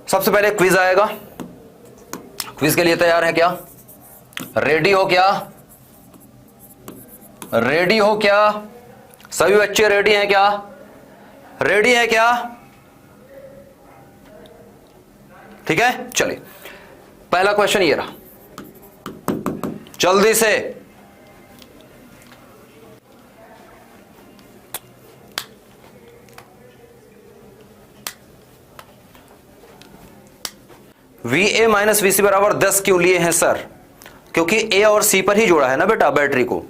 सबसे पहले क्विज आएगा। क्विज के लिए तैयार है क्या? रेडी हो क्या? रेडी हो क्या? सभी बच्चे रेडी हैं क्या? रेडी है क्या? ठीक है, चलिए पहला क्वेश्चन ये रहा, जल्दी से। VA माइनस VC बराबर 10 क्यों लिए हैं सर? क्योंकि A और C पर ही जोड़ा है ना बेटा बैटरी को,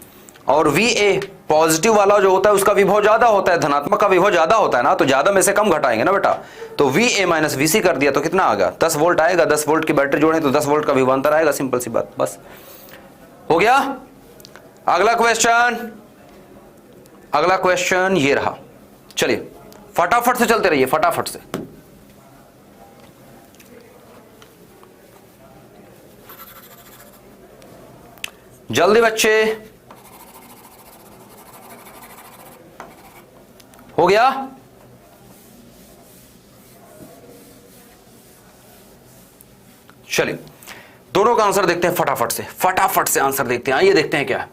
और VA पॉजिटिव वाला जो होता है उसका विभव ज्यादा होता है, धनात्मक का विभव ज्यादा होता है ना, तो ज्यादा में से कम घटाएंगे ना बेटा। तो VA माइनस VC कर दिया तो कितना आ गया? 10 वोल्ट आएगा। 10 वोल्ट की बैटरी जोड़े तो 10 वोल्ट का विभवांतर आएगा। सिंपल सी बात, बस हो गया। अगला क्वेश्चन, अगला क्वेश्चन ये रहा। चलिए फटाफट से चलते रहिए, फटाफट से। जल्दी बच्चे, हो गया? चलिए दोनों का आंसर देखते हैं फटाफट से, फटाफट से आंसर देखते हैं। आइए देखते हैं क्या है।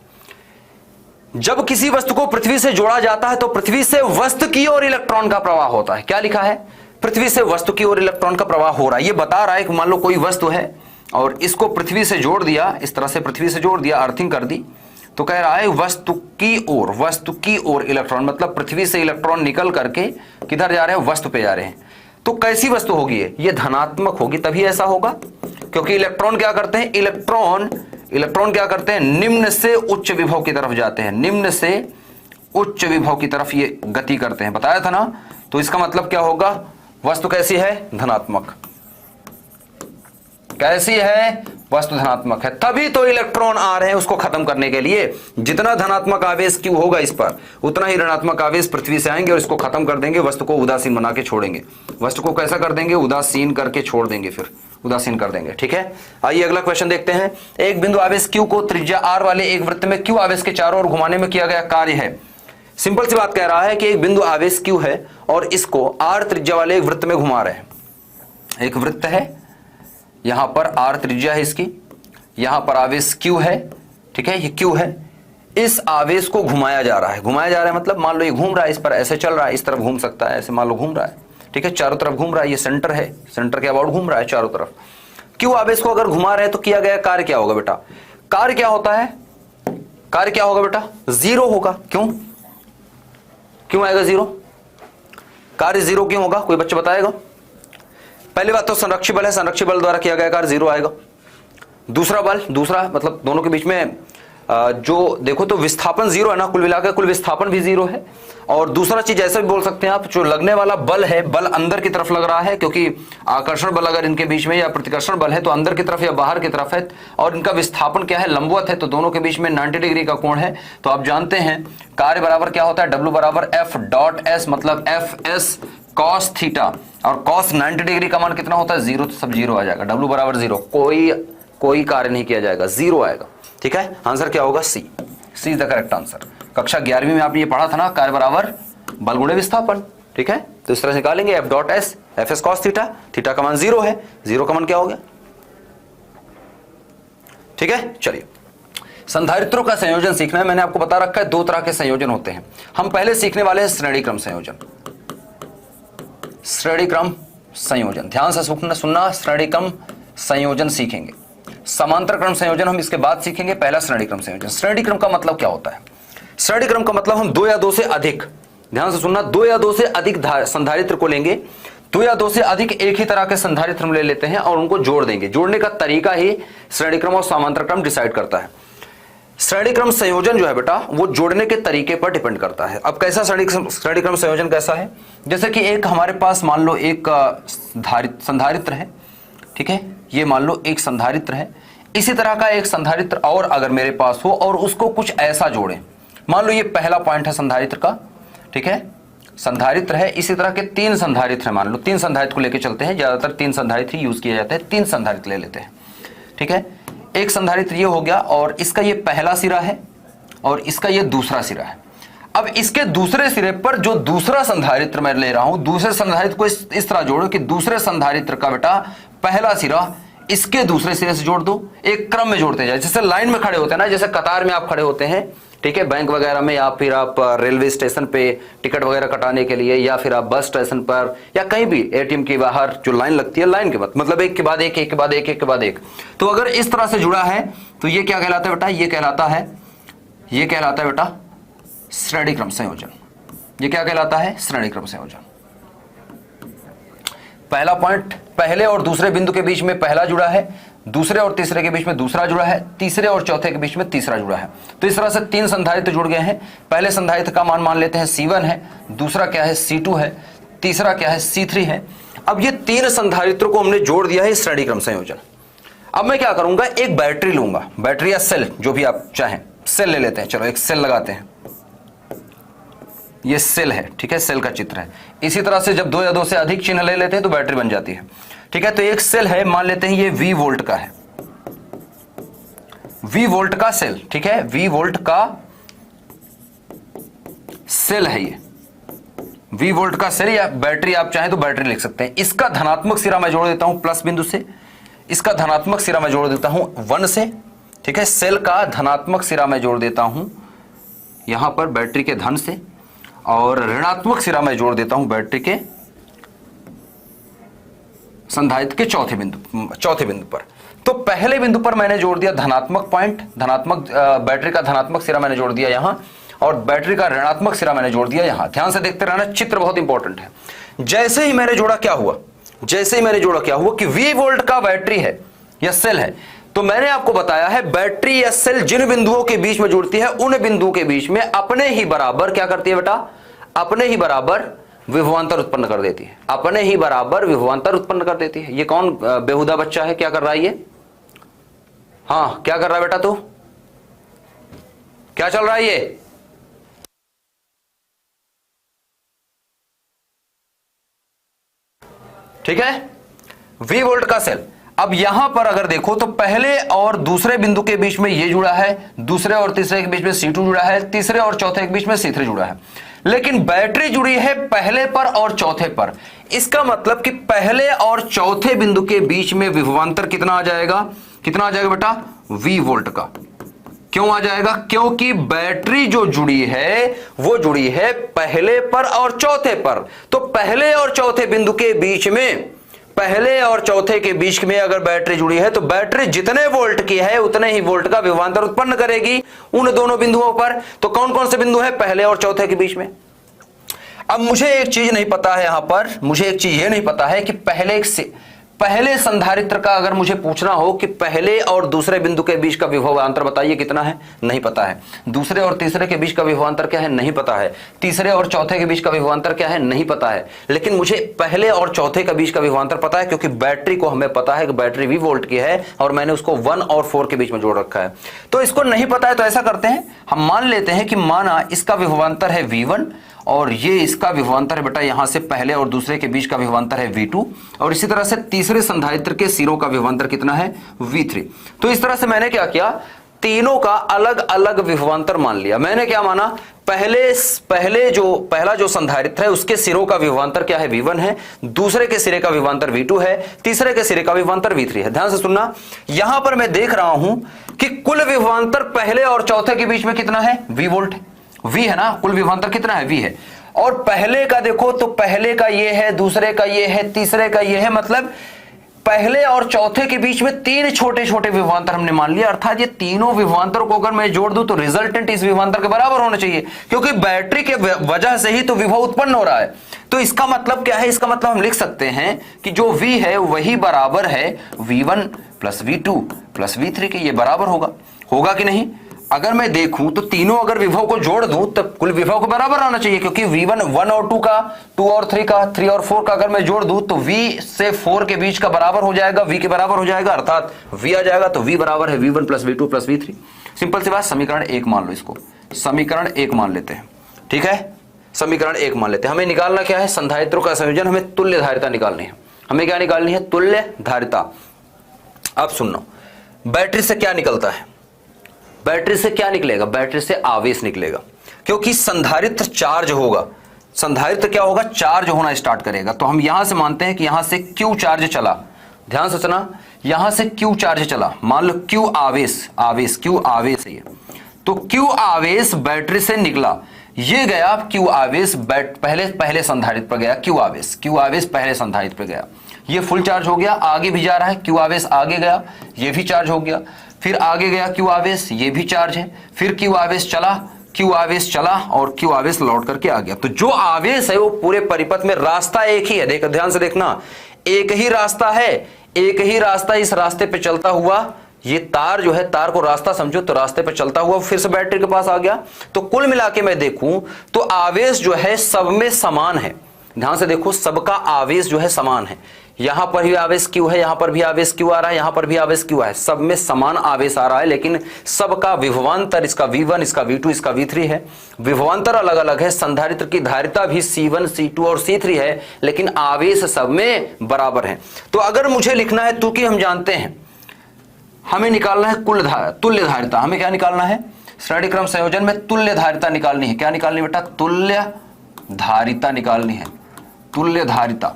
जब किसी वस्तु को पृथ्वी से जोड़ा जाता है तो पृथ्वी से वस्तु की ओर इलेक्ट्रॉन का प्रवाह होता है। क्या लिखा है? पृथ्वी से वस्तु की ओर इलेक्ट्रॉन का प्रवाह हो रहा है। ये बता रहा है कि मान लो कोई वस्तु है और इसको पृथ्वी से जोड़ दिया, इस तरह से पृथ्वी से जोड़ दिया, अर्थिंग कर दी, तो कह रहा है वस्तु की ओर इलेक्ट्रॉन, मतलब पृथ्वी से इलेक्ट्रॉन निकल करके किधर जा रहे हैं? वस्तु पे जा रहे हैं। तो कैसी वस्तु होगी ये धनात्मक होगी, तभी ऐसा होगा। क्योंकि इलेक्ट्रॉन क्या करते हैं? इलेक्ट्रॉन क्या करते हैं? निम्न से उच्च विभव की तरफ जाते हैं, निम्न से उच्च विभव की तरफ ये गति करते हैं, बताया था ना। तो इसका मतलब क्या होगा? वस्तु कैसी है? धनात्मक। कैसी है? वस्तु धनात्मक है, तभी तो इलेक्ट्रॉन आ रहे हैं उसको खत्म करने के लिए। जितना धनात्मक आवेश क्यों होगा इस पर, उतना ही ऋणात्मक आवेश पृथ्वी से आएंगे और इसको खत्म कर देंगे, वस्तु को उदासीन बना के छोड़ेंगे। वस्तु को कैसा कर देंगे? उदासीन करके छोड़ देंगे, फिर उदासीन कर देंगे। ठीक है, आइए अगला क्वेश्चन देखते हैं। एक बिंदु आवेश Q को त्रिज्या R वाले एक वृत्त में Q आवेश के चारों ओर घुमाने में किया गया कार्य है। सिंपल सी बात कह रहा है कि एक बिंदु आवेश Q है और इसको R त्रिज्या वाले एक वृत्त में घुमा रहे हैं। एक वृत्त है, यहां पर R त्रिज्या है इसकी, यहां पर आवेश Q है, ठीक है, ये Q है। इस आवेश को घुमाया जा रहा है। घुमाया जा रहा है मतलब मान लो ये घूम रहा है, इस पर ऐसे चल रहा है, इस तरफ घूम सकता है, ऐसे मान लो घूम रहा है, ठीक है, चारों तरफ घूम रहा है। ये सेंटर है, सेंटर के अबाउट घूम रहा है चारों तरफ। Q आवेश को अगर घुमा रहे हैं तो किया गया कार्य क्या होगा बेटा? कार्य क्या होता है? कार्य क्या होगा बेटा? 0 होगा। क्यों? क्यों आएगा 0? कार्य 0 क्यों होगा? कोई बच्चा बताएगा? पहली बात तो संरक्षी बल है, संरक्षी बल द्वारा किया गया कार्य 0 आएगा। दूसरा बल, दूसरा मतलब दोनों के बीच में जो देखो तो विस्थापन 0 है ना, कुल मिलाकर कुल विस्थापन भी 0 है। और दूसरा चीज ऐसा भी बोल सकते हैं आप, जो लगने वाला बल है, बल अंदर की तरफ लग रहा है, क्योंकि आकर्षण बल अगर इनके बीच में या प्रतिकर्षण बल है तो अंदर की तरफ या बाहर की तरफ है, और इनका विस्थापन क्या है? लंबवत है, तो दोनों के बीच में 90 डिग्री का कोण है। तो आप जानते हैं कार्य बराबर क्या होता है? W बराबर F डॉट S, मतलब FS cos थीटा, और cos 90 डिग्री का मान कितना होता है? 0, तो सब 0 आ जाएगा। W बराबर 0, कोई कार्य नहीं किया जाएगा, 0 आएगा। ठीक है, आंसर क्या होगा? C is the correct answer. कक्षा 11वीं में आपने ये पढ़ा था ना, कार्य बराबर बल गुणे विस्थापन। ठीक है, तो इस तरह से निकालेंगे F dot S, FS cos theta, theta का मान 0 है, 0 का मान क्या हो गया? ठीक है, चलिए संधारित्रों का संयोजन सीखना है। मैंने आपको बता रखा है 2 तरह के संयोजन होते हैं। हम पहले सीखने वाले हैं श्रेणी क्रम संयोजन। श्रेणी क्रम संयोजन, ध्यान से सुनना, श्रेणी क्रम संयोजन सीखेंगे। समांतर क्रम संयोजन हम इसके बाद सीखेंगे, पहला श्रेणी क्रम संयोजन। श्रेणी क्रम का मतलब क्या होता है? श्रेणी क्रम का मतलब हम 2 या 2 से अधिक, ध्यान से सुनना, 2 या 2 से अधिक संधारित्र को लेंगे, 2 या 2 से अधिक एक ही तरह के संधारित्र हम ले लेते हैं और उनको जोड़ देंगे। जोड़ने का तरीका ही श्रेणी क्रम और समांतर क्रम डिसाइड करता है। श्रेणी क्रम संयोजन जो है बेटा, वो जोड़ने के तरीके पर डिपेंड करता है। अब कैसा श्रेणी क्रम संयोजन कैसा है? जैसे कि एक हमारे पास मान लो एक संधारित्र है, ठीक है, ये मान लो एक संधारित्र है, इसी तरह का एक संधारित्र और अगर मेरे पास हो और उसको कुछ ऐसा जोड़ें, मान लो ये पहला पॉइंट है संधारित्र का, ठीक है, संधारित्र है, इसी तरह के 3 संधारित्र है, मान लो 3 संधारित्र को लेकर चलते हैं, ज्यादातर 3 संधारित्र यूज किए जाते हैं, 3 संधारित्र ले लेते हैं। ठीक है, एक संधारित्र ये हो गया और इसका ये पहला सिरा है और इसका ये दूसरा सिरा है। अब इसके दूसरे सिरे पर जो दूसरा संधारित्र मैं ले रहा हूं, दूसरे संधारित्र को इस तरह जोड़ो कि दूसरे संधारित्र का बेटा पहला सिरा इसके दूसरे सिरे से जोड़ दो, एक क्रम में जोड़ते जाए, जैसे लाइन में खड़े होते हैं ना, जैसे कतार में आप खड़े होते हैं, ठीक है, बैंक वगैरह में, या फिर आप रेलवे स्टेशन पे टिकट वगैरह कटाने के लिए, या फिर आप बस स्टेशन पर, या कहीं भी एटीएम के बाहर जो लाइन लगती है, लाइन के बाद मतलब एक के बाद एक, एक के बाद एक, एक के बाद एक। तो अगर इस तरह से जुड़ा है तो ये क्या कहलाता है बेटा, ये कहलाता है बेटा श्रेणी क्रम संयोजन। ये क्या कहलाता है, श्रेणी क्रम संयोजन। पहला पॉइंट, पहले और दूसरे बिंदु के बीच में पहला जुड़ा है, दूसरे और तीसरे के बीच में दूसरा जुड़ा है, तीसरे और चौथे के बीच में तीसरा जुड़ा है। तो इस तरह से 3 संधारित्र जुड़ गए हैं। पहले संधारित्र का मान लेते हैं C1 है, दूसरा क्या है C2 है, तीसरा क्या है C3 है। अब ये 3 संधारित्रों को हमने जोड़ दिया है श्रेणी क्रम संयोजन। अब मैं क्या करूंगा, एक बैटरी लूंगा, बैटरी या सेल जो भी आप चाहें, सेल ले लेते हैं, चलो एक सेल लगाते हैं, ये सेल है, ठीक है, सेल का चित्र है। इसी तरह से जब 2 या 2 से अधिक चिन्ह ले लेते हैं तो बैटरी बन जाती है, ठीक है। तो एक सेल है, मान लेते हैं ये V वोल्ट का है, V वोल्ट का सेल, ठीक है, V वोल्ट का सेल है ये, V वोल्ट का सेल, या बैटरी आप चाहें तो बैटरी लिख सकते हैं। इसका धनात्मक सिरा मैं जोड़ देता हूं प्लस बिंदु से, इसका धनात्मक सिरा मैं जोड़ देता हूं 1 से, ठीक है। सेल का धनात्मक सिरा मैं जोड़ देता हूं यहां पर बैटरी के धन से, और ऋणात्मक सिरा मैं जोड़ देता हूं बैटरी के संधारित्र के चौथे बिंदु पर। तो पहले बिंदु पर मैंने जोड़ दिया धनात्मक पॉइंट, धनात्मक बैटरी का धनात्मक सिरा मैंने जोड़ दिया यहां, और बैटरी का ऋणात्मक सिरा मैंने जोड़ दिया यहां। ध्यान से देखते रहना, चित्र बहुत इंपॉर्टेंट है। जैसे ही मैंने जोड़ा क्या हुआ, कि V वोल्ट का बैटरी है या सेल है, तो मैंने आपको बताया है बैटरी या सेल जिन बिंदुओं के बीच में जुड़ती है, उन बिंदुओं के बीच में अपने ही बराबर क्या करती है बेटा, अपने ही बराबर विभवांतर उत्पन्न कर देती है, अपने ही बराबर विभवांतर उत्पन्न कर देती है। ये कौन बेहुदा बच्चा है, क्या कर रहा है ये, हाँ क्या कर रहा है बेटा, तू क्या चल रहा है ये, ठीक है, V वोल्ट का सेल। अब यहां पर अगर देखो तो पहले और दूसरे बिंदु के बीच में ये जुड़ा है, दूसरे और तीसरे के बीच में C2 जुड़ा है, तीसरे और चौथे के बीच में C3 जुड़ा है, लेकिन बैटरी जुड़ी है पहले पर और चौथे पर। इसका मतलब कि पहले और चौथे बिंदु के बीच में विभवांतर कितना आ जाएगा बेटा, V वोल्ट का। क्यों आ जाएगा, क्योंकि बैटरी जो जुड़ी है वो जुड़ी है पहले पर और चौथे पर। तो पहले और चौथे बिंदु के बीच में, पहले और चौथे के बीच में अगर बैटरी जुड़ी है तो बैटरी जितने वोल्ट की है उतने ही वोल्ट का विभवांतर उत्पन्न करेगी उन दोनों बिंदुओं पर। तो कौन कौन से बिंदु है, पहले और चौथे के बीच में। अब मुझे एक चीज नहीं पता है, यहां पर मुझे एक चीज ये नहीं पता है कि पहले संधारित्र का अगर मुझे पूछना हो कि पहले और दूसरे बिंदु के बीच का विभवांतर बताइए कितना है, नहीं पता है। दूसरे और तीसरे के बीच का विभवांतर क्या है, नहीं पता है। तीसरे और चौथे के बीच का विभवांतर क्या है, नहीं पता है। लेकिन मुझे पहले और चौथे के बीच का विभवांतर पता है, क्योंकि बैटरी को हमें पता है कि बैटरी V वोल्ट की है और मैंने उसको 1 और 4 के बीच में जोड़ रखा है। तो इसको नहीं पता है तो ऐसा करते हैं, हम मान लेते हैं कि माना इसका विभवांतर है V1 और ये इसका विभवांतर है बेटा यहां से पहले और दूसरे के बीच का विभवांतर है V2, और इसी तरह से तीसरे संधारित्र के सिरों का विभवांतर कितना है, V3। तो इस तरह से मैंने क्या किया, तीनों का अलग अलग विभवांतर मान लिया। मैंने क्या माना, पहला जो संधारित्र है उसके सिरों का विभवांतर क्या है, V1 है, दूसरे के सिरे का विभवांतर V2 है, तीसरे के सिरे का विभवांतर V3 है। ध्यान से सुनना, यहां पर मैं देख रहा हूं कि कुल विभवांतर पहले और चौथे के बीच में कितना है, V वोल्ट, V है ना, कुल विभवांतर कितना है, V है। और पहले का देखो तो पहले का ये है, दूसरे का ये है, तीसरे का ये है, मतलब पहले और चौथे के बीच में 3 छोटे छोटे विभवांतर हमने मान लिया। अर्थात ये तीनों विभवांतर को अगर मैं जोड़ दूं तो रिजल्टेंट इस विभवांतर के बराबर होना चाहिए, क्योंकि बैटरी के वजह से ही तो विभव उत्पन्न हो रहा है। तो इसका मतलब क्या है, इसका मतलब हम लिख सकते हैं कि जो V है वही बराबर है V1 plus V2 plus V3 के। ये बराबर होगा कि नहीं। अगर मैं देखूं तो तीनों अगर विभव को जोड़ दूं तब कुल विभव को बराबर आना चाहिए, क्योंकि V1 1 और 2 का, 2 और 3 का, 3 और 4 का अगर मैं जोड़ दूं तो V से 4 के बीच का बराबर हो जाएगा, V के बराबर हो जाएगा, अर्थात V आ जाएगा। तो V बराबर है V1 plus V2 plus V3। Simple सी बात, समीकरण 1 मान लो, इसको समीकरण 1 मान लेते हैं, ठीक है, समीकरण 1 मान लेते हैं। हमें निकालना क्या है, संधारित्रों का संयोजन, हमें तुल्य धारिता निकालनी है। हमें क्या निकालनी है, तुल्य धारिता। अब सुनो, बैटरी से क्या निकलता है, बैटरी से क्या निकलेगा, बैटरी से आवेश निकलेगा। क्योंकि संधारित्र चार्ज होगा, संधारित्र क्या होगा, चार्ज होना स्टार्ट करेगा। तो हम यहां से मानते हैं कि यहां से क्यू चार्ज चला, ध्यान से सुना, यहां से क्यू चार्ज चला, मान लो क्यू आवेश, क्यू आवेश है ये, तो क्यू आवेश बैटरी से निकला, ये गया क्यू आवेश पहले संधारित्र पर गया, क्यू आवेश पहले संधारित्र पर गया, ये फुल चार्ज हो गया, आगे भी जा रहा है, क्यू आवेश आगे गया, ये भी चार्ज हो गया, फिर आगे गया क्यू आवेश, ये भी चार्ज है, फिर क्यू आवेश चला और क्यू आवेश लौट करके आ गया। तो जो आवेश है वो पूरे परिपथ में, रास्ता एक ही है, ध्यान से देखना, एक ही रास्ता है, एक ही रास्ता, इस रास्ते पे चलता हुआ, ये तार जो है, तार को रास्ता समझो, तो रास्ते पे चलता हुआ फिर से बैटरी के पास आ गया। तो कुल मिला के मैं देखूं तो आवेश जो है सब में समान है, ध्यान से देखो, सबका आवेश जो है समान है, यहां पर भी आवेश क्यू है, यहां पर भी आवेश क्यू आ रहा है, यहां पर भी आवेश क्यू है, सब में समान आवेश आ रहा है, लेकिन सबका विभवांतर, इसका V1, इसका V2, इसका V3 है, विभवांतर अलग अलग है, संधारित्र की धारिता भी C1, C2 और C3 है, लेकिन आवेश सब में बराबर है। तो अगर मुझे लिखना है, तो कि हम जानते हैं हमें निकालना है तुल्य धारिता, हमें क्या निकालना है, श्रेणी क्रम संयोजन में तुल्य धारिता निकालनी है। क्या निकालनी बेटा, तुल्य धारिता निकालनी है, तुल्य धारिता,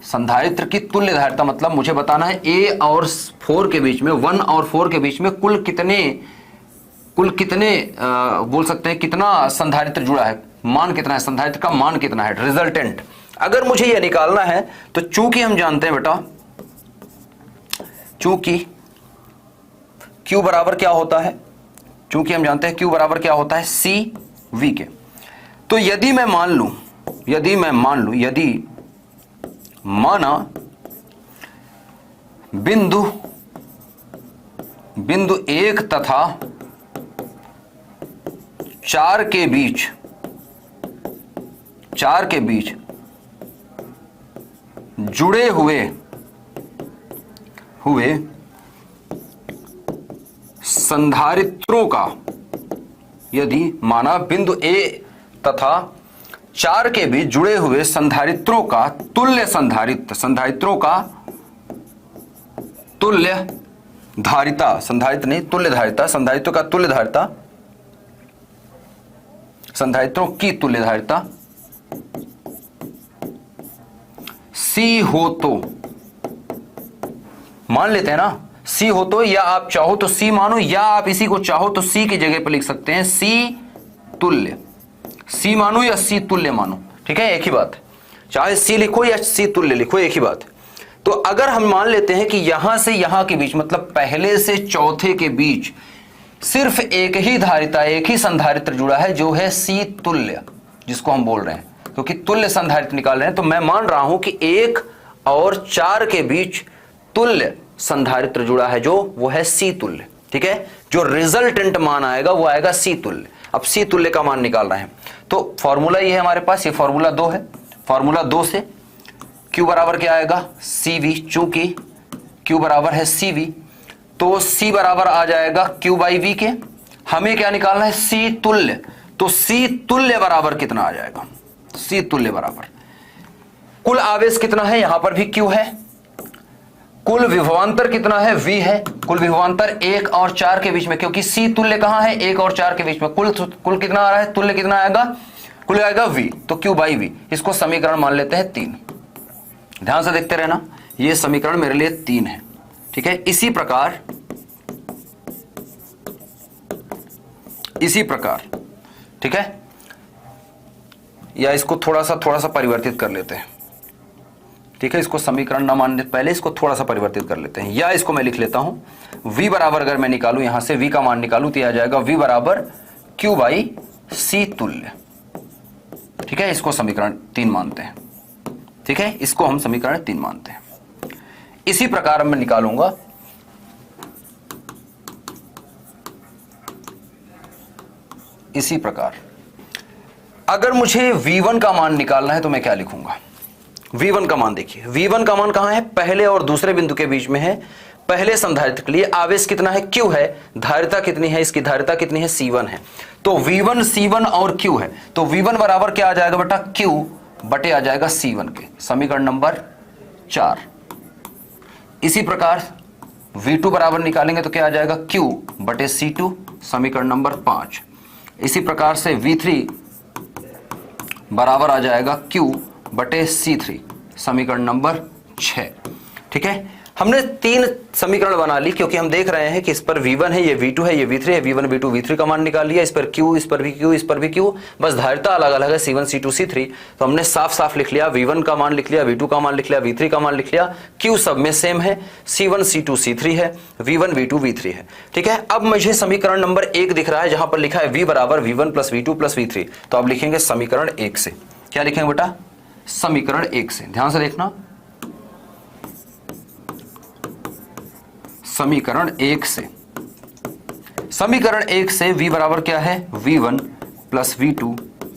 संधारित्र की तुल्य धारिता, मतलब मुझे बताना है A और 4 के बीच में, 1 और 4 के बीच में कुल कितने बोल सकते हैं, कितना संधारित्र जुड़ा है, मान कितना है, संधारित्र का मान कितना है, रिजल्टेंट। अगर मुझे यह निकालना है तो चूंकि हम जानते हैं बेटा, चूंकि Q बराबर क्या होता है, चूंकि हम जानते हैं Q बराबर क्या होता है, CV के, तो यदि माना बिंदु 1 तथा 4 के बीच जुड़े हुए संधारित्रों का, यदि माना बिंदु A तथा 4 के बीच जुड़े हुए संधारित्रों का तुल्य संधारित्रों का तुल्य धारिता, संधारित्र नहीं, तुल्य धारिता, संधारित्रों का तुल्य धारिता, संधारित्रों की तुल्य धारिता C हो तो, मान लेते हैं ना, C हो तो, या आप चाहो तो C मानो, या आप इसी को चाहो तो C की जगह पर लिख सकते हैं C तुल्य, C मानो या C तुल्य मानो, ठीक है, एक ही बात है, चाहे C लिखो या C तुल्य लिखो, एक ही बात है। तो अगर हम मान लेते हैं कि यहां से यहां के बीच, मतलब पहले से चौथे के बीच सिर्फ एक ही धारिता, एक ही संधारित्र जुड़ा है, जो है C तुल्य, जिसको हम बोल रहे हैं, क्योंकि तुल्य संधारित्र निकाल रहे हैं, तो मैं मान रहा हूं कि 1 और 4 के बीच तुल्य संधारित्र जुड़ा है, जो वो है C तुल्य, ठीक है, जो रिजल्टेंट मान आएगा वो आएगा C तुल्य। अब C तुल्य का मान निकाल रहे हैं, तो फॉर्मूला ये है हमारे पास, ये फॉर्मूला 2 है, फॉर्मूला 2 से Q बराबर क्या आएगा, CV, चूंकि Q बराबर है CV, तो C बराबर आ जाएगा Q बाई V के, हमें क्या निकालना है, C तुल्य, तो C तुल्य बराबर कितना आ जाएगा, C तुल्य बराबर, कुल आवेश कितना है, यहां पर भी Q है, कुल विभवांतर कितना है, V है, कुल विभवांतर 1 और 4 के बीच में, क्योंकि C तुल्य कहां है, 1 और 4 के बीच में, कुल कितना आ रहा है, तुल्य कितना आएगा, कुल आएगा V, तो Q बाई V, इसको समीकरण मान लेते हैं 3, ध्यान से देखते रहना, ये समीकरण मेरे लिए 3 है, ठीक है। इसी प्रकार ठीक है, या इसको थोड़ा सा परिवर्तित कर लेते हैं, ठीक है, इसको समीकरण ना मानने पहले इसको थोड़ा सा परिवर्तित कर लेते हैं, या इसको मैं लिख लेता हूं, V बराबर अगर मैं निकालूं, यहां से V का मान निकालूं तो यह आ जाएगा V बराबर Q बाई C तुल्य, ठीक है, इसको समीकरण 3 मानते हैं, ठीक है, इसको हम समीकरण 3 मानते हैं। इसी प्रकार मैं निकालूंगा इसी प्रकार अगर मुझे V1 का मान निकालना है तो मैं क्या लिखूंगा, V1 का मान देखिए, V1 का मान कहां है, पहले और दूसरे बिंदु के बीच में है, पहले संधारित्र के लिए आवेश कितना है, Q है, धारिता कितनी है, इसकी धारिता कितनी है, C1 है, तो V1 C1 और Q है, तो V1 बराबर क्या आ जाएगा बेटा, Q बटे आ जाएगा C1 के, समीकरण नंबर 4। इसी प्रकार V2 बराबर निकालेंगे तो क्या आ जाएगा, Q बटे C2, समीकरण नंबर 5। इसी प्रकार से V3 बराबर आ जाएगा Q बटे C3, समीकरण नंबर 6। ठीक है, हमने 3 समीकरण बना ली क्योंकि हम देख रहे हैं कि इस पर V1 है, ये V2 है, ये V3 है, V1 V2 V3 का मान निकाल लिया, इस पर Q, इस पर भी Q, इस पर भी Q, बस धारिता अलग अलग है C1 C2 C3। तो हमने साफ साफ लिख लिया, V1 का मान लिख लिया, V2 का मान लिख लिया, V3 का मान लिख लिया, Q सब में सेम है, C1 C2 C3 है, V1 V2 V3 है। ठीक है, अब मुझे समीकरण नंबर 1 दिख रहा है जहां पर लिखा है V बराबर V1 plus V2 plus V3। तो आप लिखेंगे समीकरण 1 से। क्या लिखेंगे बेटा? समीकरण 1 से। ध्यान से देखना, समीकरण 1 से। समीकरण 1 से V बराबर क्या है? V1 plus V2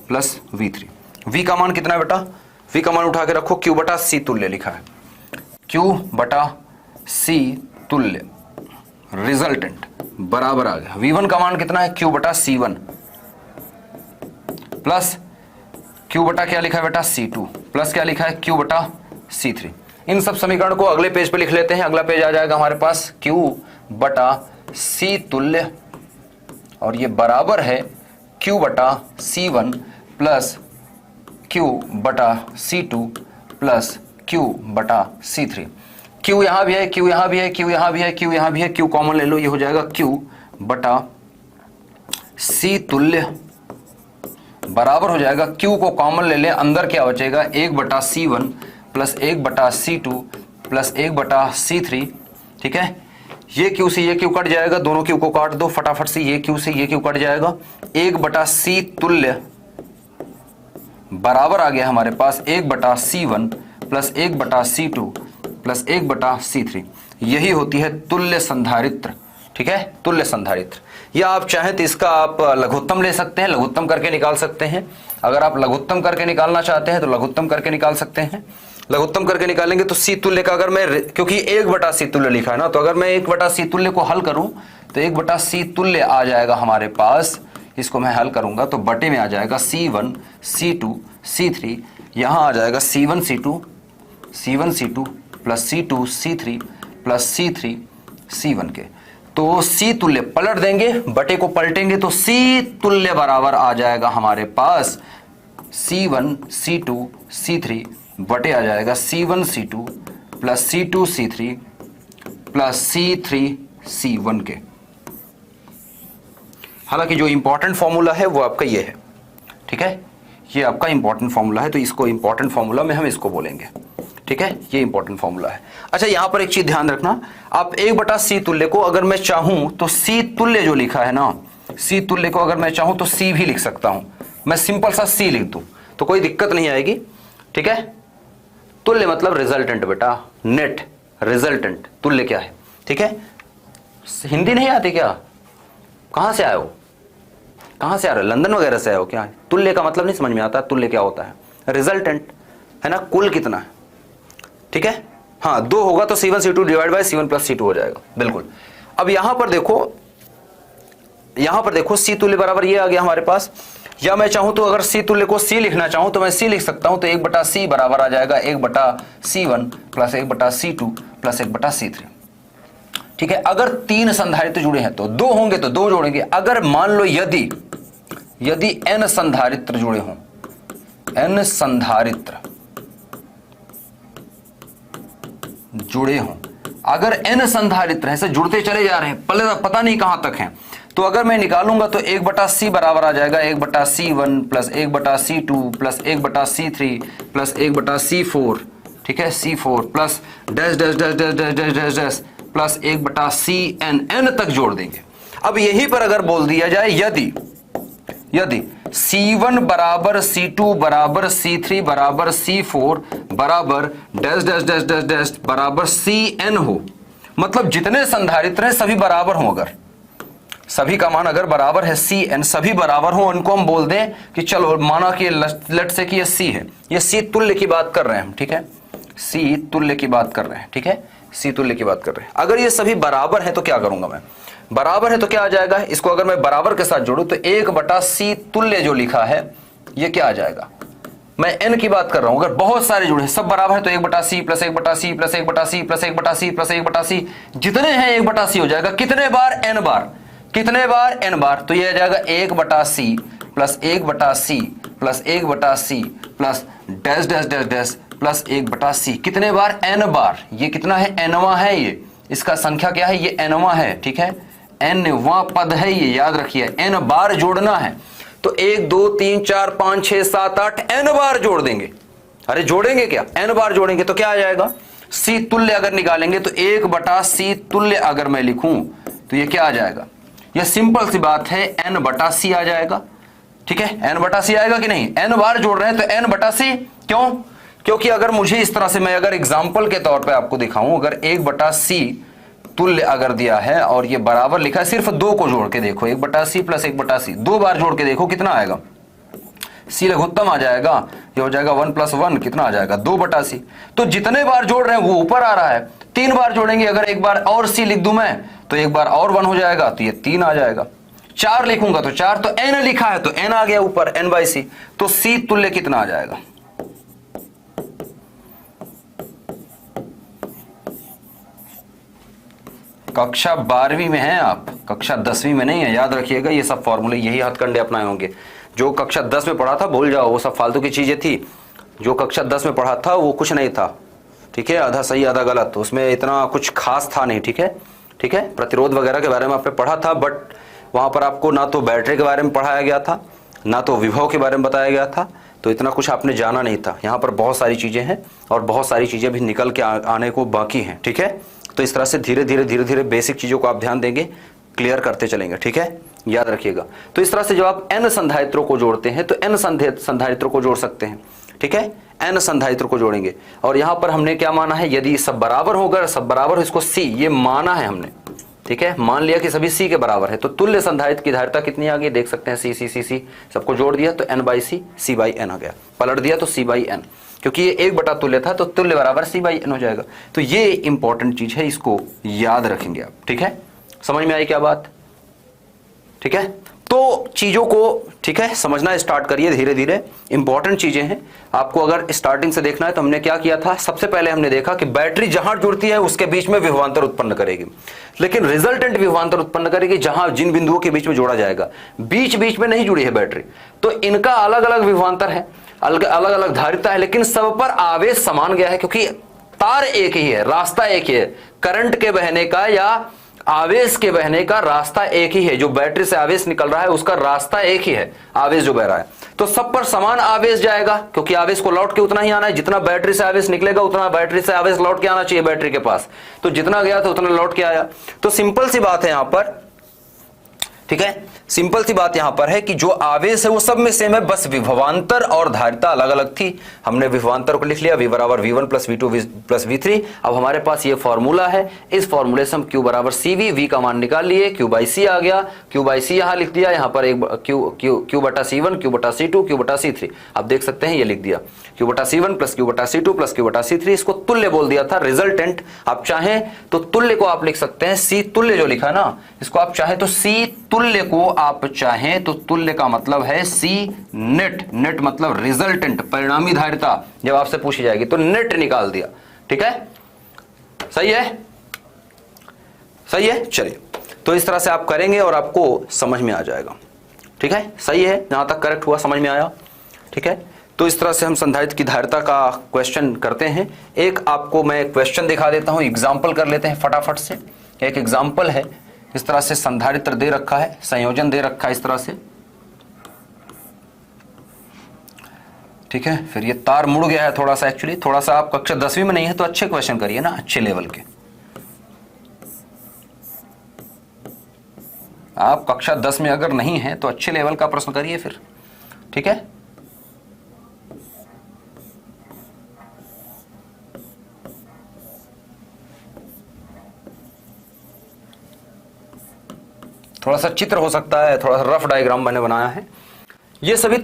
plus V3। V का मान कितना है बेटा? V का मान उठा के रखो, Q बटा C तुल्य लिखा है, Q बटा C तुल्य रिजल्टेंट बराबर आ गया। V1 का मान कितना है? Q बटा C1 प्लस Q बटा क्या लिखा है बेटा? C2 प्लस क्या लिखा है? Q बटा C3। इन सब समीकरण को अगले पेज पे लिख लेते हैं। अगला पेज आ जाएगा हमारे पास Q बटा C तुल्य, और ये बराबर है Q बटा C1 प्लस Q बटा C2 प्लस Q बटा C3। Q यहां भी है, Q यहां भी है, Q यहां भी है, Q यहां भी है, Q कॉमन ले लो, ये हो जाएगा Q बटा C तुल्य बराबर हो जाएगा, Q को कॉमन ले ले, अंदर क्या बचेगा? 1 बटा C1 प्लस 1 बटा C2 प्लस 1 बटा C3। ठीक है, ये Q से ये Q कट जाएगा, दोनों Q को काट दो फटाफट से, ये Q से ये Q कट जाएगा। 1 बटा C तुल्य बराबर आ गया हमारे पास 1 बटा C1 प्लस 1 बटा C2 प्लस 1 बटा C3। यही होती है तुल्य संधारित्र। ठीक है, तुल्य संधारित्र। या आप चाहें तो इसका आप लघुत्तम ले सकते हैं, लघुत्तम करके निकाल सकते हैं। अगर आप लघुत्तम करके निकालना चाहते हैं तो लघुत्तम करके निकाल सकते हैं। लघुत्तम करके निकालेंगे तो C तुल्य का, अगर मैं, क्योंकि 1 बटा C तुल्य लिखा है ना, तो अगर मैं 1 बटा C तुल्य को हल करूं तो 1 बटा C तुल्य आ जाएगा हमारे पास। इसको मैं हल करूंगा तो बटे में आ जाएगा C1 C2 C3, यहां आ जाएगा C1 C2 plus C2 C3 plus C3 C1 के। तो C तुल्य पलट देंगे, बटे को पलटेंगे तो C तुल्य बराबर आ जाएगा हमारे पास C1 C2 C3 बटे आ जाएगा C1 C2 plus C2 C3 plus C3 C1 के। हालांकि जो इंपॉर्टेंट फॉर्मूला है वो आपका ये है। ठीक है, ये आपका इंपॉर्टेंट फॉर्मूला है, तो इसको इंपॉर्टेंट फॉर्मूला में हम इसको बोलेंगे। ठीक है, ये इंपॉर्टेंट फॉर्मूला है। अच्छा, यहां पर एक चीज ध्यान रखना, आप 1 बटा C तुल्य को अगर मैं चाहूं तो C तुल्य जो लिखा है ना, C तुल्य को अगर मैं चाहूं तो C भी लिख सकता हूं। मैं सिंपल सा C लिख दूं तो कोई दिक्कत नहीं आएगी। ठीक है, तुल्य मतलब रिजल्टेंट बेटा, नेट रिजल्टेंट। तुल्य क्या है? ठीक है, हिंदी नहीं आती क्या? कहां से आए हो? कहां से आ रहे हो? लंदन वगैरह से आए हो क्या? तुल्य का मतलब नहीं समझ में आता? तुल्य क्या होता है? रिजल्टेंट है ना, कुल कितना है। ठीक है, हाँ 2 होगा तो C1 C2 divide by C1 plus C2 हो जाएगा, बिल्कुल। अब यहां पर देखो C तुल्य बराबर ये आ गया हमारे पास। या मैं चाहूं तो अगर C तुल्य को C लिखना चाहूं तो मैं C लिख सकता हूं, तो 1 बटा C बराबर आ जाएगा 1 बटा C1 प्लस 1 बटा C2 प्लस 1 बटा C3। ठीक है, अगर 3 संधारित्र जुड़े हैं तो 2 होंगे तो 2 जोड़ेंगे। अगर मान लो यदि n संधारित्र जुड़े हों, n संधारित्र जुड़े हों, अगर n संधारित्र ऐसे जुड़ते चले जा रहे हैं, पता नहीं कहां तक हैं, तो अगर मैं निकालूंगा तो 1 बटा C बराबर आ जाएगा 1 बटा C1 प्लस 1 बटा C2 प्लस 1 बटा C3 प्लस 1 बटा C4। ठीक है, C4 plus dash dash dash dash dash dash dash dash plus 1 बटा CN, n तक जोड़ देंगे। अब यहीं पर अगर बोल दिया जाए यदि C1 बराबर C2 बराबर C3 बराबर C4 बराबर dash dash dash dash dash बराबर CN हो, मतलब जितने संधारित्र हैं सभी बराबर हों, अगर सभी का मान अगर बराबर है CN, सभी बराबर हो, उनको हम बोल दें कि चलो माना कि लेट से कि ये C है, ये C तुल्य की बात कर रहे हैं हम। ठीक है, C तुल्य की बात कर रहे हैं। ठीक है, C तुल्य की बात कर रहे हैं। अगर ये सभी बराबर है तो क्या करूंगा मैं? बराबर है तो क्या आ जाएगा? इसको अगर मैं बराबर के साथ जोड़ूं तो 1 बटा C तुल्य जो लिखा है ये क्या आ जाएगा? मैं n की बात कर रहा हूं। अगर बहुत सारे जुड़े सब बराबर है तो 1 बटा C प्लस 1 बटा C प्लस 1 बटा C प्लस 1 बटा C प्लस 1 बटा C, जितने हैं 1 बटा C हो जाएगा। कितने बार? n बार। कितने बार, n बार। तो ये आ जाएगा 1/c plus 1/c plus 1/c plus dash dash dash dash plus 1/c। कितने बार, n बार। ये कितना है, nवां है, ये इसका संख्या क्या है, ये nवां है, ठीक है, nवां पद है ये, याद रखिए, n बार जोड़ना है। तो 1 2 3 4 5 6 7 8 n बार जोड़ देंगे। अरे जोड़ेंगे क्या, n बार जोड़ेंगे तो क्या आ जाएगा, c तुल्य अगर निकालेंगे तो 1/c तुल्य अगर मैं लिखूं तो ये क्या आ जाएगा, ये सिंपल सी बात है, n/c आ जाएगा, ठीक है, n/c आएगा कि नहीं। n बार जोड़ रहे हैं तो n/c, क्यों, क्योंकि अगर मुझे इस तरह से, मैं अगर एग्जाम्पल के तौर पे आपको दिखाऊं, अगर 1/c तुल्य अगर दिया है और ये बराबर लिखा है, सिर्फ 2 को जोड़ के देखो, 1/c प्लस 1/c, 2 बार जोड़ के देखो कितना आएगा, c लघुत्तम आ जाएगा, ये हो जाएगा 1 + 1 कितना आ जाएगा, 2/c। तो जितने बार जोड़ रहे हैं वो ऊपर आ रहा है, 3 बार जोड़ेंगे, अगर एक बार और c लिख दूं मैं तो एक बार और 1 हो जाएगा, तो ये 3 आ जाएगा। 4 लिखूंगा तो 4, तो n लिखा है तो n आ गया ऊपर, n/c। तो c तुल्य कितना आ जाएगा, कक्षा 12वीं में हैं आप, कक्षा 10वीं में नहीं है, याद रखिएगा। ये सब फॉर्मूले, यही हथकंडे अपनाए होंगे। जो कक्षा 10 में पढ़ा था भूल जाओ, वो सब फालतू की चीजें थी। जो कक्षा 10 में पढ़ा था वो कुछ नहीं था, ठीक है, आधा सही आधा गलत, तो उसमें इतना कुछ खास था नहीं, ठीक है, ठीक है। प्रतिरोध वगैरह के बारे में आपने पढ़ा था, बट वहां पर आपको ना तो बैटरी के बारे में पढ़ाया गया था, ना तो विभव के बारे में बताया गया था, तो इतना कुछ आपने जाना नहीं था। यहाँ पर बहुत सारी चीजें हैं और बहुत सारी चीजें भी निकल के आने को बाकी हैं, ठीक है। तो इस तरह से धीरे धीरे बेसिक चीजों को आप ध्यान देंगे, क्लियर करते चलेंगे, ठीक है, याद रखिएगा। तो इस तरह से जब आप n संधारित्रों को जोड़ते हैं तो n संधारित्रों को जोड़ सकते हैं, ठीक है, n संधारित्रों को जोड़ेंगे। और यहां पर हमने क्या माना है, यदि सब बराबर होगा, सब बराबर हो, इसको c ये माना है हमने, ठीक है, मान लिया कि सभी c के बराबर है। तो तुल्य संधारित्र की धारिता कितनी आ गई, देख सकते हैं, c सबको जोड़ दिया तो n/c c/n आ गया, पलट दिया तो c/n, क्योंकि ये 1 तुल्य था तो तुल्य बराबर c/n हो जाएगा। तो ये इंपॉर्टेंट चीज है, इसको याद रखेंगे आप, ठीक है। समझ में आई क्या बात, ठीक है। तो चीजों को, ठीक है, समझना स्टार्ट करिए धीरे धीरे, इंपॉर्टेंट चीजें हैं। आपको अगर स्टार्टिंग से देखना है तो हमने क्या किया था, सबसे पहले हमने देखा कि बैटरी जहां जुड़ती है उसके बीच में विभवांतर उत्पन्न करेगी, लेकिन रिजल्टेंट विभवांतर उत्पन्न करेगी जहां जिन बिंदुओं के बीच में जोड़ा जाएगा। बीच बीच में नहीं जुड़ी है बैटरी, तो इनका अलग अलग विभवांतर है, अलग अलग धारिता है, लेकिन सब पर आवेश समान गया है, क्योंकि तार एक ही है, रास्ता एक ही है, करंट के बहने का या आवेश के बहने का रास्ता एक ही है। जो बैटरी से आवेश निकल रहा है उसका रास्ता एक ही है, आवेश जो बह रहा है, तो सब पर समान आवेश जाएगा, क्योंकि आवेश को लौट के उतना ही आना है, जितना बैटरी से आवेश निकलेगा उतना बैटरी से आवेश लौट के आना चाहिए बैटरी के पास। तो जितना गया था उतना लौट के आया। तो सिंपल सी बात है यहां पर, ठीक है, सिंपल सी बात यहां पर है कि जो आवेश है वो सब में सेम है, बस विभवांतर और धारिता अलग अलग थी। हमने विभवांतर को लिख लिया, V = V1 + V2 + V3। अब हमारे पास ये फॉर्मूला है, इस फॉर्मूले से हम Q = CV, V का मान निकाल लिए, Q/C आ गया, Q/C यहां लिख दिया, यहां पर एक Q/C1 Q/C2 Q/C3, आप देख सकते हैं ये लिख दिया, Q/C1 + Q/C2 + Q/C3, इसको तुल्य बोल दिया था, रिजल्टेंट। आप चाहें तो तुल्य को आप लिख सकते हैं C तुल्य, जो लिखा है ना, इसको आप चाहें तो C तुल्य को आप चाहें तो, तुल्य का मतलब है C नेट, नेट मतलब रिजल्टेंट, परिणामी धारिता जब आपसे पूछी जाएगी तो नेट निकाल दिया, ठीक है, सही है, सही है। चलिए, तो इस तरह से आप करेंगे और आपको समझ में आ जाएगा, ठीक है, सही है, जहां तक करेक्ट हुआ, समझ में आया, ठीक है। तो इस तरह से हम संधारित्र की धारिता का क्वेश्चन करते हैं। एक आपको मैं क्वेश्चन दिखा देता हूं, एग्जाम्पल कर लेते हैं फटाफट से। एक एग्जाम्पल है, इस तरह से संधारित्र दे रखा है, संयोजन दे रखा है इस तरह से, ठीक है। फिर ये तार मुड़ गया है थोड़ा सा, एक्चुअली थोड़ा सा आप कक्षा 10वीं में नहीं है तो अच्छे क्वेश्चन करिए ना, अच्छे लेवल के। आप कक्षा 10 में अगर नहीं है तो अच्छे लेवल का प्रश्न करिए फिर, ठीक है। थोड़ा सा चित्र हो सकता है, थोड़ा सा रफ डायग्राम मैंने बनाया है। ये सभी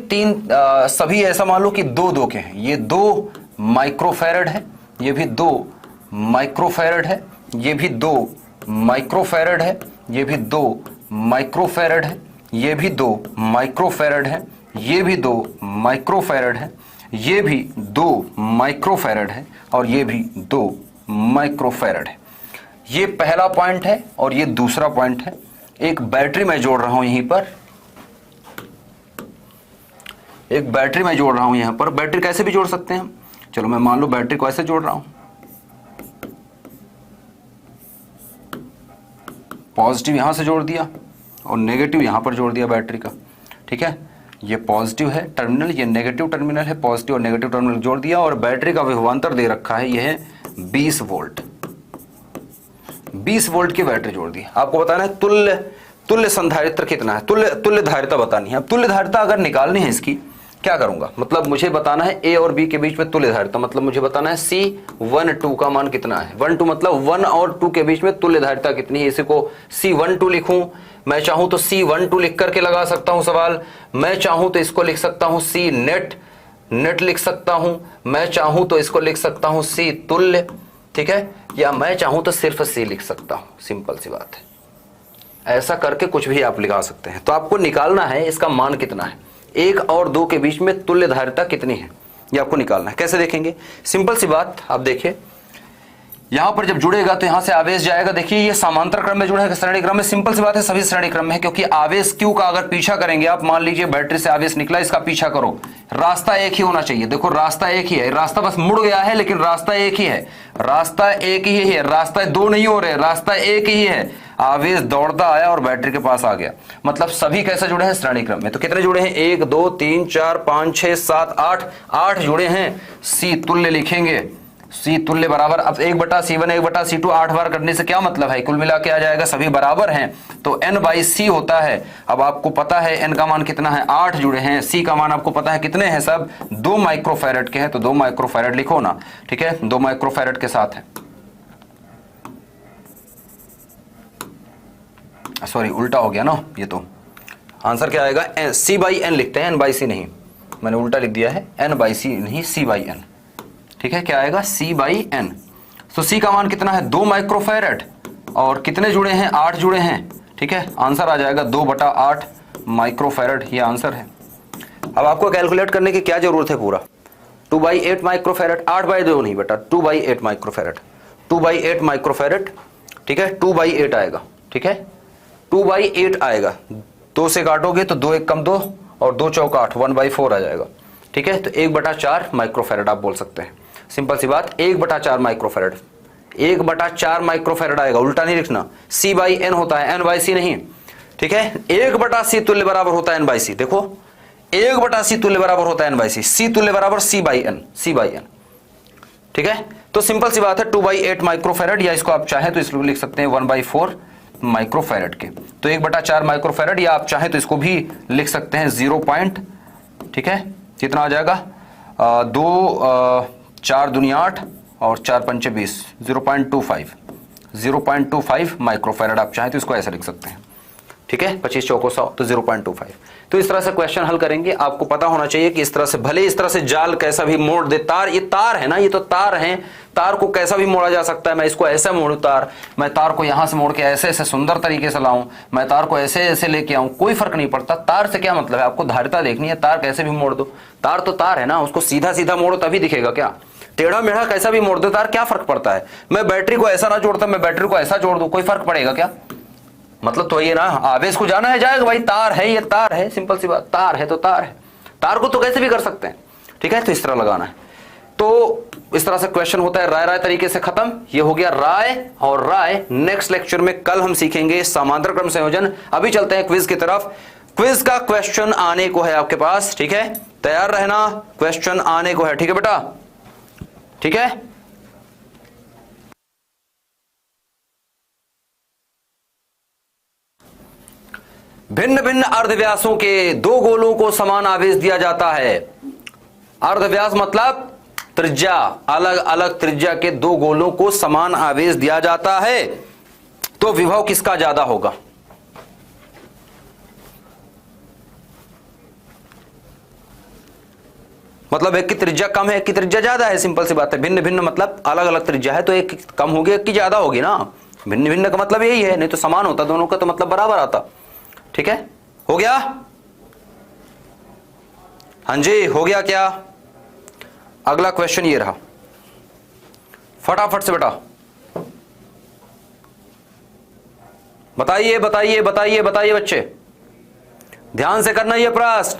सभी ऐसा मान लो कि 2 के हैं। ये 2 माइक्रोफैरड है, ये भी 2 माइक्रोफैरड है, ये भी 2 माइक्रोफैरड है, ये भी 2 माइक्रोफैरड है, ये भी 2 माइक्रोफैरड है, ये भी 2 माइक्रोफैरड है, ये भी 2 माइक्रोफैरड है, और ये भी 2 माइक्रोफैरड है। ये पहला पॉइंट है और ये दूसरा पॉइंट है। एक बैटरी मैं जोड़ रहा हूं यहीं पर, एक बैटरी मैं जोड़ रहा हूं यहां पर। बैटरी कैसे भी जोड़ सकते हैं हम, चलो मैं मान लो बैटरी को ऐसे जोड़ रहा हूं, पॉजिटिव यहां से जोड़ दिया और नेगेटिव यहां पर जोड़ दिया बैटरी का, ठीक है। ये पॉजिटिव है टर्मिनल, ये नेगेटिव टर्मिनल है, पॉजिटिव और नेगेटिव टर्मिनल जोड़ दिया और बैटरी का विभवांतर दे रखा है, यह है 20 वोल्ट। 20 वोल्ट की बैटरी जोड़ दी। आपको बताना है तुल्य संधारित्र कितना है, तुल्य धारिता बतानी है। अब तुल्य धारिता अगर निकालनी है इसकी क्या करूंगा, मतलब मुझे बताना है ए और बी के बीच में तुल्य धारिता, मतलब मुझे बताना है C12 का मान कितना है। 12 मतलब 1 और 2 के बीच में तुल्य धारिता कितनी है। इसी को C12 लिखूं, मैं चाहूं तो C12 लिख करके लगा सकता हूं सवाल, मैं चाहूं तो इसको लिख सकता हूं C नेट लिख सकता हूं, मैं चाहूं तो इसको लिख सकता हूं C तुल्य, ठीक है, या मैं चाहूं तो सिर्फ C लिख सकता हूं। सिंपल सी बात है, ऐसा करके कुछ भी आप लिखा सकते हैं। तो आपको निकालना है इसका मान कितना है, 1 और 2 के बीच में तुल्य धारिता कितनी है, ये आपको निकालना है। कैसे देखेंगे, सिंपल सी बात, आप देखिए यहां पर जब जुड़ेगा तो यहां से आवेश जाएगा। देखिए ये समांतर क्रम में जुड़ा है, श्रेणी क्रम में, सिंपल सी बात है सभी श्रेणी क्रम में है, क्योंकि आवेश Q का अगर पीछा करेंगे आप, मान लीजिए बैटरी से आवेश निकला, इसका पीछा करो, रास्ता एक ही होना चाहिए। देखो रास्ता एक ही है, रास्ता बस मुड़ गया है लेकिन रास्ता एक ही है, रास्ता एक ही है, रास्ता 2 नहीं हो रहे, रास्ता एक ही है। आवेश दौड़ता आया और बैटरी के पास आ गया, मतलब सभी कैसे जुड़े हैं, श्रेणी क्रम में। तो कितने जुड़े हैं, 1 2 3 4 5 6 7 8 जुड़े हैं। C तुल्य लिखेंगे, C तुल्य बराबर, अब 1/C1 1/C2 8 बार करने से क्या मतलब है, कुल मिला के आ जाएगा सभी बराबर हैं तो N/C होता है। अब आपको पता है N का मान कितना है, 8 जुड़े हैं। C का मान आपको पता है कितने हैं, सब 2 माइक्रोफैरड के हैं, तो 2 माइक्रोफैरड लिखो ना, ठीक है, 2 माइक्रोफैरड के साथ है। सॉरी उल्टा हो गया ना, ये तो आंसर क्या आएगा, C/N लिखते हैं, N/C नहीं, मैंने उल्टा लिख दिया है, N/C नहीं C/N, ठीक है, क्या आएगा C/N। तो C का मान कितना है, 2 माइक्रोफैरड, और कितने जुड़े हैं, 8 जुड़े हैं, ठीक है, आंसर आ जाएगा 2/8 माइक्रोफैरड, ये आंसर है। अब आपको कैलकुलेट करने की क्या जरूरत है, पूरा 2/8 माइक्रोफैरड, 8/2 नहीं बेटा, 2/8 माइक्रोफैरड, 2/8 माइक्रोफैरड, ठीक है, 2/8 आएगा, ठीक है, 2/8 आएगा। 2 से काटोगे तो 2 1 कम 2 और 2 चौका 8, 1/4 आ जाएगा, ठीक है। तो 1/4 माइक्रोफैरड आप बोल सकते हैं, सिंपल सी बात, 1/4 माइक्रोफैरड, 1/4 माइक्रोफैरड आएगा, उल्टा नहीं लिखना। C/N होता है, N/C नहीं, ठीक है। 1/C तुल्य बराबर होता है N/C, देखो 1/C तुल्य बराबर होता है N/C, C तुल्य बराबर C/N, ठीक है। तो सिंपल सी बात है 2/8 माइक्रोफैरड, या इसको आप चाहें तो इसको लिख सकते हैं 1/4 माइक्रोफैरड के, तो 1/4 माइक्रोफैरड, या आप चाहें तो इसको भी लिख सकते हैं 0. ठीक है, कितना आ जाएगा, 2 4 दूनी 8 और 4 पंचे 20, 0.25 माइक्रोफैरड, आप चाहें तो इसको ऐसे लिख सकते हैं, ठीक है, 25 चौको 100 तो 0.25। तो इस तरह से क्वेश्चन हल करेंगे। आपको पता होना चाहिए कि इस तरह से, भले इस तरह से जाल कैसा भी मोड़ दे, तार, ये तार है ना, ये तो तार है, तार को कैसा भी मोड़ा जा सकता है। मैं इसको ऐसे मोड़ू तार, मैं तार को यहां से मोड़ के ऐसे ऐसे सुंदर तरीके से लाऊं, मैं तार को ऐसे ऐसे लेके आऊं, कोई फर्क नहीं पड़ता। तार से क्या मतलब है, आपको धारिता देखनी है, तार कैसे भी मोड़ दो, तार तो तार है ना, उसको सीधा सीधा मोड़ो तभी दिखेगा, क्या टेढ़ा मेढ़ा कैसा भी मोड़ दो तार, क्या फर्क पड़ता है। मैं बैटरी को ऐसा ना जोड़ता, मैं बैटरी को ऐसा जोड़ दूं, कोई फर्क पड़ेगा क्या, मतलब तो ये ना, आवेश को जाना है जाएगा भाई, तार है, ये तार है, सिंपल सी बात, तार है तो तार है, तार को तो कैसे भी कर सकते हैं, ठीक है। तो इस तरह लगाना है, तो इस तरह से क्वेश्चन होता है, राय राय तरीके से खत्म। ये हो गया राय और राय। नेक्स्ट लेक्चर में कल हम सीखेंगे समांतर क्रम संयोजन। अभी चलते हैं क्विज की तरफ। क्विज का क्वेश्चन आने को है आपके पास, ठीक है, तैयार रहना, क्वेश्चन आने को है, ठीक है बेटा, ठीक है। भिन्न भिन्न अर्धव्यासों के 2 गोलों को समान आवेश दिया जाता है। अर्धव्यास मतलब त्रिज्या, अलग अलग त्रिज्या के 2 गोलों को समान आवेश दिया जाता है, तो विभव किसका ज्यादा होगा। मतलब एक की त्रिज्या कम है, एक की त्रिज्या ज्यादा है, सिंपल सी बात है। भिन्न भिन्न मतलब अलग अलग त्रिज्या है, तो एक कम होगी एक की ज्यादा होगी ना, भिन्न भिन्न का मतलब यही है, नहीं तो समान होता दोनों का, तो मतलब बराबर आता, ठीक है। हो गया, हाँ जी हो गया क्या। अगला क्वेश्चन ये रहा, फटाफट से बेटा, बताइए बताइए बताइए बताइए बच्चे, ध्यान से करना ये प्रश्न।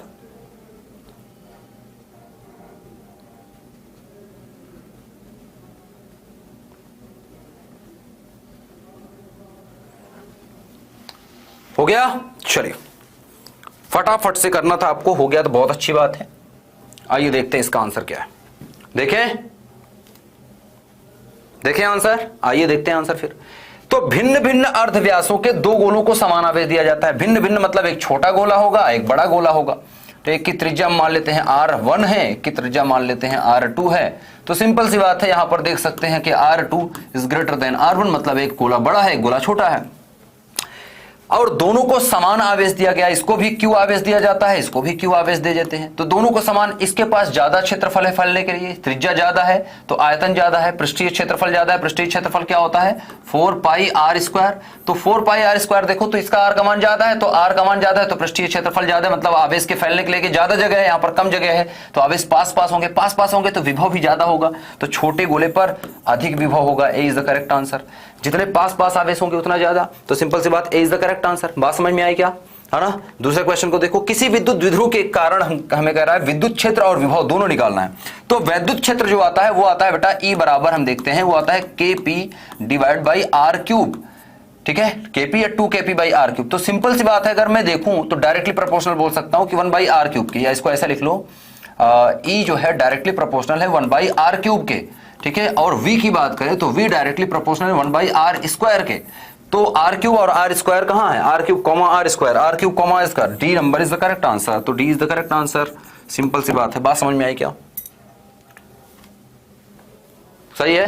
हो गया? चलिए फटाफट से करना था आपको, हो गया तो बहुत अच्छी बात है। आइए देखते हैं इसका आंसर क्या है। देखें देखें आंसर, आइए देखते हैं आंसर फिर। तो भिन्न भिन्न अर्धव्यासों के दो गोलों को समान आवेश दिया जाता है। भिन्न भिन्न मतलब एक छोटा गोला होगा, एक बड़ा गोला होगा। तो एक की त्रिज्या मान लेते हैं R1 है, एक की त्रिज्या मान लेते हैं R2 है। तो सिंपल सी बात है, यहां पर देख सकते हैं कि R2 is greater than R1, मतलब एक गोला बड़ा है, एक गोला छोटा है। और दोनों को समान आवेश दिया गया, इसको भी Q आवेश दिया जाता है, इसको भी Q आवेश दे देते हैं। तो दोनों को समान, इसके पास ज्यादा क्षेत्रफल है फैलने के लिए, त्रिज्या ज्यादा है तो आयतन ज्यादा है, पृष्ठीय क्षेत्रफल ज्यादा है। पृष्ठीय क्षेत्रफल क्या होता है? 4πr²। तो 4πr² देखो, तो इसका r का मान ज्यादा है, तो r का मान ज्यादा है तो पृष्ठीय क्षेत्रफल ज्यादा है, मतलब आवेश के फैलने के लिए ज्यादा जगह है, यहाँ पर कम जगह है तो आवेश पास पास होंगे, पास पास होंगे तो विभव भी ज्यादा होगा। तो छोटे गोले पर अधिक विभव होगा। ए इज द करेक्ट आंसर। जितने पास पास आवेश होंगे उतना ज्यादा। तो सिंपल सी बात, ए इज द करेक्ट आंसर। बात समझ में आई क्या? है ना? दूसरे क्वेश्चन को देखो। किसी विद्युत द्विध्रुव के कारण हमें कह रहा है विद्युत क्षेत्र और विभव दोनों निकालना है। तो वैद्युत क्षेत्र जो आता है वो आता है बेटा E बराबर, हम देखते हैं वो आता है KP डिवाइड बाई R³। ठीक है, KP या 2KP बाई R³। तो सिंपल सी बात है, अगर मैं देखूं तो डायरेक्टली प्रोपोर्शनल बोल सकता हूं कि 1/R³ के, या इसको ऐसा लिख लो, E जो है डायरेक्टली प्रोपोर्शनल है 1/R³ के। ठीक है, और V की बात करें तो V डायरेक्टली प्रोपोर्शनल है 1/R² के। तो R³ और R² कहां है? R³ comma R², R³ comma R²। D number is the correct answer. तो D is the correct answer. Simple सी बात है। बात समझ में आई क्या? सही है।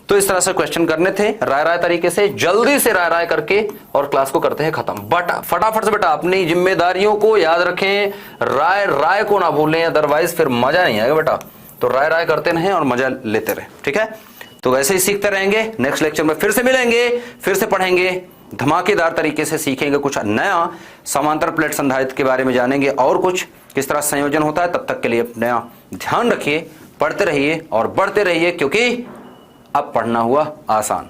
तो इस तरह से क्वेश्चन करने थे राय राय तरीके से, जल्दी से राय राय करके और क्लास को करते हैं खत्म। बट फटाफट से बेटा अपनी जिम्मेदारियों को याद रखें, राय राय को ना भूलें, अदरवाइज फिर मजा नहीं आएगा बेटा। तो राय राय करते रहें और मजा लेते रहें। ठीक है, तो वैसे ही सीखते रहेंगे। नेक्स्ट लेक्चर में फिर से मिलेंगे, फिर से पढ़ेंगे, धमाकेदार तरीके से सीखेंगे कुछ नया, समांतर प्लेट संधारित्र के बारे में जानेंगे और कुछ किस तरह संयोजन होता है। तब तक के लिए अपना ध्यान रखिए, पढ़ते रहिए और बढ़ते रहिए, क्योंकि अब पढ़ना हुआ आसान।